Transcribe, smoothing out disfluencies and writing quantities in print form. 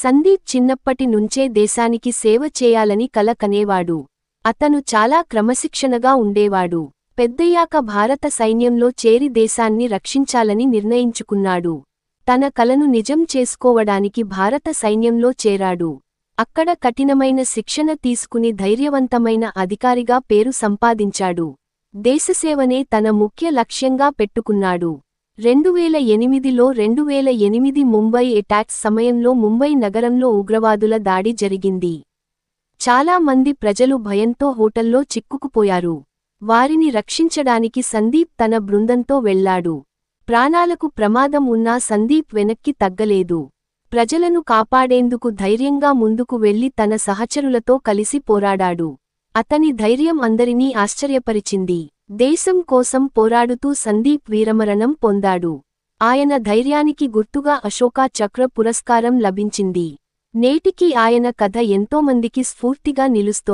సందీప్ చిన్నప్పటి నుంచే దేశానికి సేవ చేయాలని కల కనేవాడు. అతను చాలా క్రమశిక్షణగా ఉండేవాడు. పెద్దయ్యాక భారత సైన్యంలో చేరి దేశాన్ని రక్షించాలని నిర్ణయించుకున్నాడు. తన కలను నిజం చేసుకోవడానికి భారత సైన్యంలో చేరాడు. అక్కడ కఠినమైన శిక్షణ తీసుకుని ధైర్యవంతమైన అధికారిగా పేరు సంపాదించాడు. దేశసేవనే తన ముఖ్య లక్ష్యంగా పెట్టుకున్నాడు. 2008లో 2008 ముంబై అటాక్స్ సమయంలో ముంబై నగరంలో ఉగ్రవాదుల దాడి జరిగింది. చాలా మంది ప్రజలు భయంతో హోటల్లో చిక్కుకుపోయారు. వారిని రక్షించడానికి సందీప్ తన బృందంతో వెళ్లాడు. ప్రాణాలకు ప్రమాదం ఉన్నా సందీప్ వెనక్కి తగ్గలేదు. ప్రజలను కాపాడేందుకు ధైర్యంగా ముందుకు వెళ్లి తన సహచరులతో కలిసి పోరాడాడు. అతని ధైర్యం అందరినీ ఆశ్చర్యపరిచింది. దేశం కోసం పోరాడుతూ సందీప్ వీరమరణం పొందాడు. ఆయన ధైర్యానికి గుర్తుగా అశోకా చక్ర పురస్కారం లభించింది. నేటికీ ఆయన కథ ఎంతోమందికి స్ఫూర్తిగా నిలుస్తోంది.